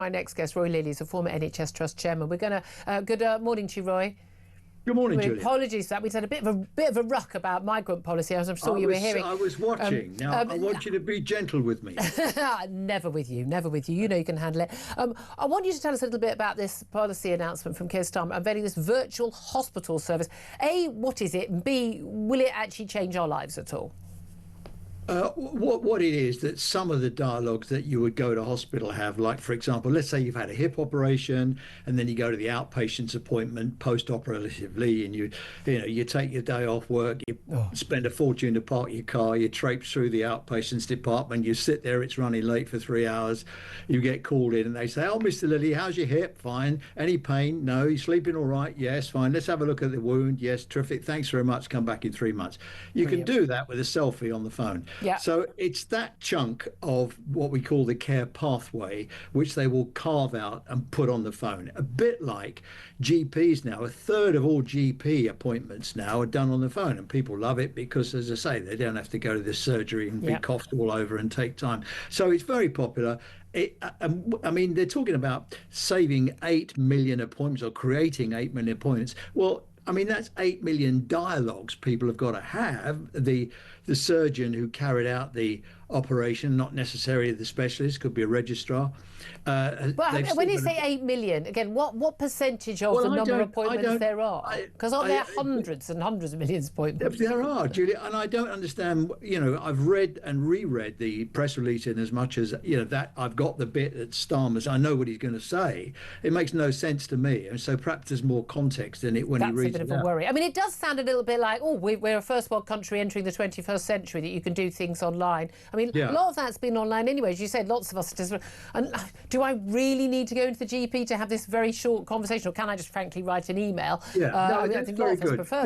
My next guest, Roy Lilley, is a former NHS Trust Chairman. We're going to... good morning to you, Roy. Good morning, Julia. Apologies for that. We've had a bit of a ruck about migrant policy, as I'm sure you were hearing. I was watching. Now, I want you to be gentle with me. Never with you, never with you. You know you can handle it. I want you to tell us a little bit about this policy announcement from Keir Starmer unveiling this virtual hospital service. A, what is it? And B, will it actually change our lives at all? What it is that some of the dialogues that you would go to hospital have, like, for example, let's say you've had a hip operation and then you go to the outpatient's appointment post-operatively and you take your day off work, you spend a fortune to park your car, you traipse through the outpatient's department, you sit there, it's running late for 3 hours, you get called in and they say, "Oh, Mr. Lilley, how's your hip? Fine. Any pain? No. You sleeping all right? Yes, fine. Let's have a look at the wound. Yes, terrific. Thanks very much. Come back in 3 months." You can do that with a selfie on the phone. Yeah. So it's that chunk of what we call the care pathway, which they will carve out and put on the phone. A bit like GPs now. A third of all GP appointments now are done on the phone, and people love it because, as I say, they don't have to go to the surgery and be coughed all over and take time. So it's very popular. I mean, they're talking about saving 8 million appointments or creating 8 million appointments. Well, I mean, that's 8 million dialogues people have got to have. The surgeon who carried out the operation, not necessarily the specialist, could be a registrar. But when you say 8 million, again, what percentage of the number of appointments there are? Because aren't there hundreds and hundreds of millions of appointments? There are, Julia, and I don't understand. I've read and reread the press release in as much as that I've got the bit that Starmer's. I know what he's going to say. It makes no sense to me, and so perhaps there's more context in it when he reads it. That's a bit of a worry. I mean, it does sound a little bit like, we're a first world country entering the 21st century, that you can do things online. I mean, a lot of that's been online anyway. As you said, lots of us just... And do I really need to go into the GP to have this very short conversation, or can I just frankly write an email? I think a lot of us prefer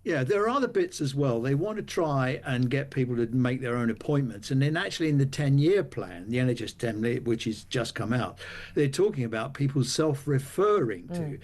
that. There are other bits as well. They want to try and get people to make their own appointments. And then actually in the 10-year plan, the NHS 10, which has just come out, they're talking about people self-referring to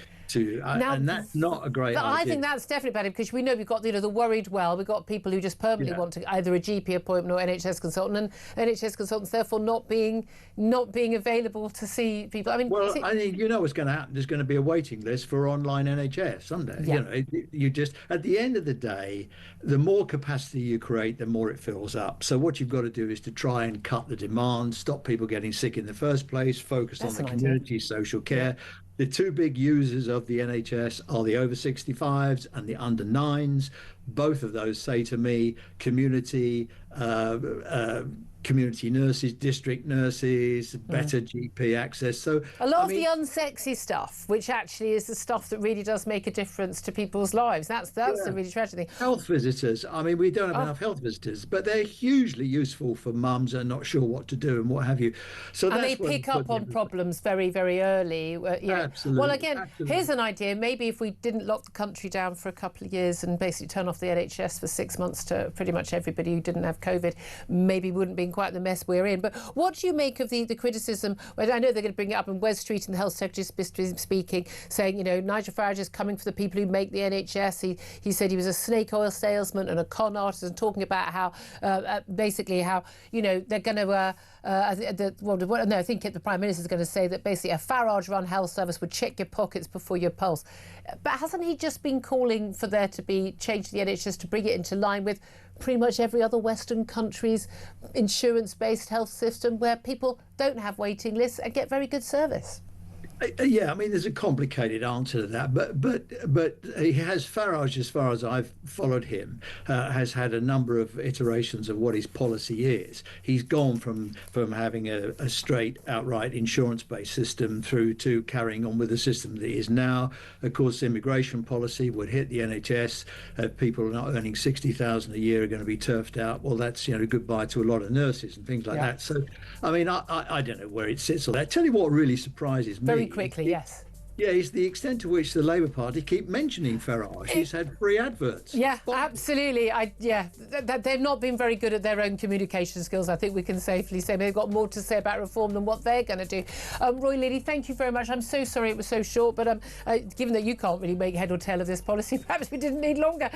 and that's not a great idea. I think that's definitely better, because we know we've got the worried well. We've got people who just permanently want to either a GP appointment or NHS consultant, and NHS consultants therefore not being available to see people. I mean, I think what's going to happen. There's going to be a waiting list for online NHS someday. Yeah. You just, at the end of the day, the more capacity you create, the more it fills up. So what you've got to do is to try and cut the demand, stop people getting sick in the first place, focus on the community, social care. The two big users of the NHS are the over 65s and the under 9s. Both of those say to me, community nurses, district nurses, better GP access. So a lot of the unsexy stuff, which actually is the stuff that really does make a difference to people's lives. That's the really tragic thing. Health visitors. I mean, we don't have enough health visitors, but they're hugely useful for mums and not sure what to do and what have you. So and they pick up on problems very, very early. Absolutely. Well, again, here's an idea. Maybe if we didn't lock the country down for a couple of years and basically turn off the NHS for 6 months to pretty much everybody who didn't have COVID, maybe wouldn't be in quite the mess we're in. But what do you make of the criticism? Well, I know they're going to bring it up in Wes Street, and the Health Secretary is speaking, saying, Nigel Farage is coming for the people who make the NHS. He said he was a snake oil salesman and a con artist, and talking about how basically how they're going to I think the Prime Minister is going to say that basically a Farage-run health service would check your pockets before your pulse. But hasn't he just been calling for there to be change to the NHS to bring it into line with pretty much every other Western country's insurance-based health system, where people don't have waiting lists and get very good service? Yeah, I mean, there's a complicated answer to that, but he has, Farage, as far as I've followed him, has had a number of iterations of what his policy is. He's gone from having a straight, outright insurance-based system through to carrying on with the system that he is now. Of course, immigration policy would hit the NHS. People not earning 60,000 a year are going to be turfed out. Well, that's goodbye to a lot of nurses and things like that. So, I mean, I don't know where it sits on that. Tell you what really surprises me. Very quickly, yes. Yeah, is the extent to which the Labour Party keep mentioning Farage. He's had free adverts. Yeah, absolutely. They've not been very good at their own communication skills, I think we can safely say. They've got more to say about reform than what they're going to do. Roy Lilley, thank you very much. I'm so sorry it was so short, but given that you can't really make head or tail of this policy, perhaps we didn't need longer.